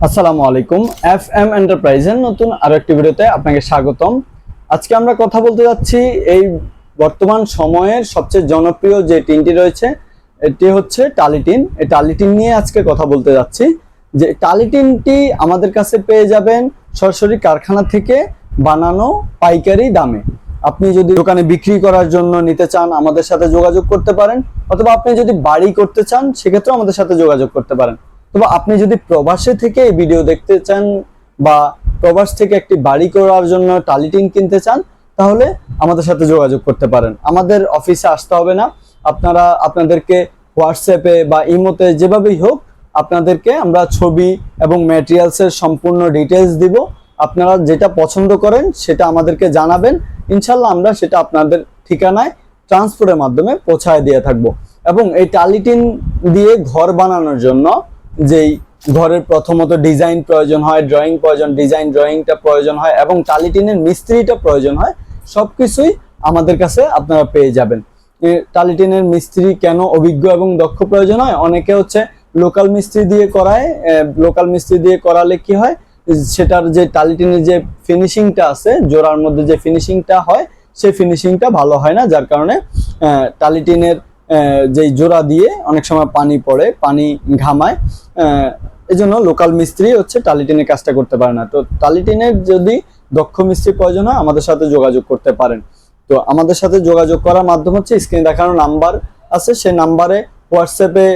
আসসালামু আলাইকুম। এফএম এন্টারপ্রাইজের নতুন আরো একটি ভিডিওতে আপনাকে স্বাগতম। আজকে আমরা কথা বলতে যাচ্ছি এই বর্তমান সময়ের সবচেয়ে জনপ্রিয় যে টিনটি রয়েছে, এটি হচ্ছে টালি টিন। এই টালি টিন নিয়ে আজকে কথা বলতে যাচ্ছি। যে টালি টিনটি আমাদের কাছে পেয়ে যাবেন সরাসরি কারখানা থেকে বানানো পাইকারি দামে। আপনি যদি দোকানে বিক্রি করার জন্য নিতে চান আমাদের সাথে যোগাযোগ করতে পারেন, অথবা আপনি যদি বাড়ি করতে চান সেক্ষেত্রেও আমাদের সাথে যোগাযোগ করতে পারেন। তবে আপনি যদি প্রবাসে থেকে এই ভিডিও দেখতে চান বা প্রবাস থেকে একটি বাড়ি করার জন্য টালি টিন কিনতে চান, তাহলে আমাদের সাথে যোগাযোগ করতে পারেন। আমাদের অফিসে আসতে হবে না, আপনাদেরকে হোয়াটসঅ্যাপে বা ইমোতে যেভাবেই হোক আপনাদেরকে আমরা ছবি এবং ম্যাটেরিয়ালসের সম্পূর্ণ ডিটেলস দিব। আপনারা যেটা পছন্দ করেন সেটা আমাদেরকে জানাবেন, ইনশাল্লাহ আমরা সেটা আপনাদের ঠিকানায় ট্রান্সপোর্টের মাধ্যমে পৌঁছায় দিয়ে থাকবো। এবং এই টালি টিন দিয়ে ঘর বানানোর জন্য যেই ঘরের প্রথমত ডিজাইন প্রয়োজন হয়, ড্রয়িং প্রয়োজন, ডিজাইন ড্রয়িংটা প্রয়োজন হয় এবং টালি টিনের মিস্ত্রিটা প্রয়োজন হয়, সবকিছুই আমাদের কাছে আপনারা পেয়ে যাবেন। টালি টিনের মিস্ত্রি কেন অভিজ্ঞ এবং দক্ষ প্রয়োজন হয়? অনেকে হচ্ছে লোকাল মিস্ত্রি দিয়ে করায়। লোকাল মিস্ত্রি দিয়ে করালে কি হয়, সেটার যে টালি টিনের যে ফিনিশিংটা আছে, জোড়ার মধ্যে যে ফিনিশিংটা হয় সেই ফিনিশিংটা ভালো হয় না, যার কারণে টালি টিনের যেই জোড়া দিয়ে অনেক সময় পানি পড়ে, পানি ঘামায়। এই জন্য লোকাল মিস্ত্রি হচ্ছে টালি টিনের কাজটা করতে পারে না। তো টালি টিনের যদি দক্ষ মিস্ত্রি প্রয়োজন হয় আমাদের সাথে যোগাযোগ করতে পারেন। তো আমাদের সাথে যোগাযোগ করার মাধ্যম হচ্ছে স্ক্রিনে দেখানো নাম্বার আছে, সেই নাম্বারে হোয়াটসঅ্যাপে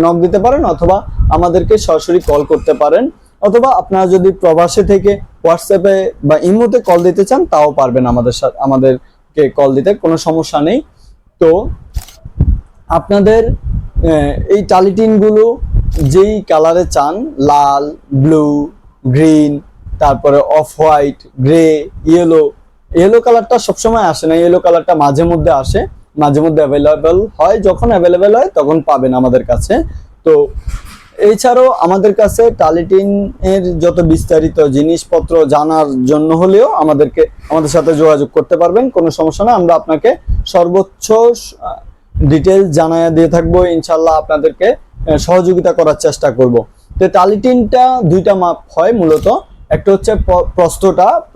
নক দিতে পারেন, অথবা আমাদেরকে সরাসরি কল করতে পারেন, অথবা আপনারা যদি প্রবাসে থেকে হোয়াটসঅ্যাপে বা ইমোতে কল দিতে চান তাও পারবেন আমাদেরকে কল দিতে, কোনো সমস্যা নেই। তো আপনাদের এই টালি টিনগুলো যেই কালারে চান, লাল, ব্লু, গ্রিন, তারপরে অফ হোয়াইট, গ্রে, ইয়েলো কালারটা সবসময় আসে না, ইয়েলো কালারটা মাঝে মধ্যে আসে, মাঝে মধ্যে অ্যাভেলেবেল হয়। যখন অ্যাভেলেবেল হয় তখন পাবেন আমাদের কাছে। তো এছাড়াও আমাদের কাছে টালি টিনের যত বিস্তারিত জিনিসপত্র জানার জন্য হলেও আমাদের সাথে যোগাযোগ করতে পারবেন, কোনো সমস্যা না। আমরা আপনাকে সর্বোচ্চ ডিটেলস জানায়া দিয়ে থাকবো, ইনশাল্লাহ আপনাদেরকে সহযোগিতা করার চেষ্টা করব। তো টালি টিনটা দুইটা মাপ হয় মূলত। একটা হচ্ছে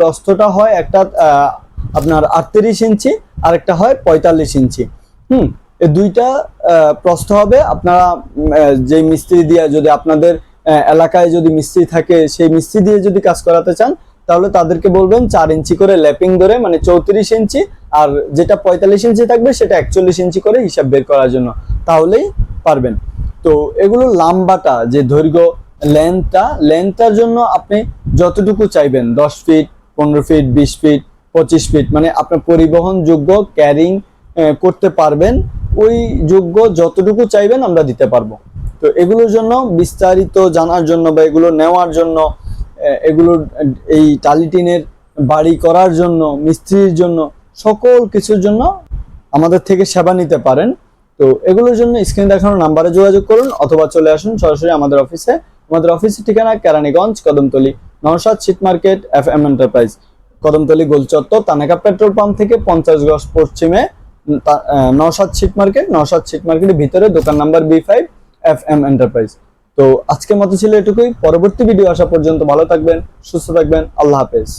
প্রস্থটা হয় একটা আপনার 38 ইঞ্চি, আর একটা হয় 45 ইঞ্চি। এই দুইটা প্রস্থ হবে। আপনারা যে মিস্ত্রি দিয়ে, যদি আপনাদের এলাকায় যদি মিস্ত্রি থাকে সেই মিস্ত্রি দিয়ে যদি কাজ করাতে চান, তাহলে তাদেরকে বলবেন 4 ইঞ্চি করে ল্যাপিং ধরে, মানে 34 ইঞ্চি, আর যেটা 45 ইঞ্চি থাকবে সেটা 41 ইঞ্চি করে হিসাব বের করার জন্য, তাহলেই পারবেন। তো এগুলো লম্বাটা যে দৈর্ঘ্য, লেন্থটার জন্য আপনি যতটুকু চাইবেন, 10 ফিট, 15 ফিট, 20 ফিট, 25 ফিট, মানে আপনার পরিবহন যোগ্য, ক্যারিং করতে পারবেন, ওই যোগ্য যতটুকু চাইবেন আমরা দিতে পারবো। তো এগুলোর জন্য বিস্তারিত জানার জন্য বা এগুলো নেওয়ার জন্য, এগুলোর এই টালি টিনের বাড়ি করার জন্য, মিস্ত্রির জন্য, সকল কিছুর জন্য আমাদের থেকে সেবা নিতে পারেন। তো এগুলোর জন্য স্ক্রিনে দেখানো নাম্বারে যোগাযোগ করুন, অথবা চলে আসুন সরাসরি আমাদের অফিসে। আমাদের অফিসের ঠিকানা Keraniganj, Kadamtali, Naushad sheet market, FM enterprise, Kadamtali গোলচত্বর, তানাকা পেট্রোল পাম্প থেকে 50 গজ পশ্চিমে নওশাদ শীট মার্কেটের ভিতরে দোকান নাম্বার B5, এফএম এন্টারপ্রাইজ। তো আজকের মতো ছিল এটুকুই। পরবর্তী ভিডিও আসা পর্যন্ত ভালো থাকবেন, সুস্থ থাকবেন, আল্লাহ হাফেজ।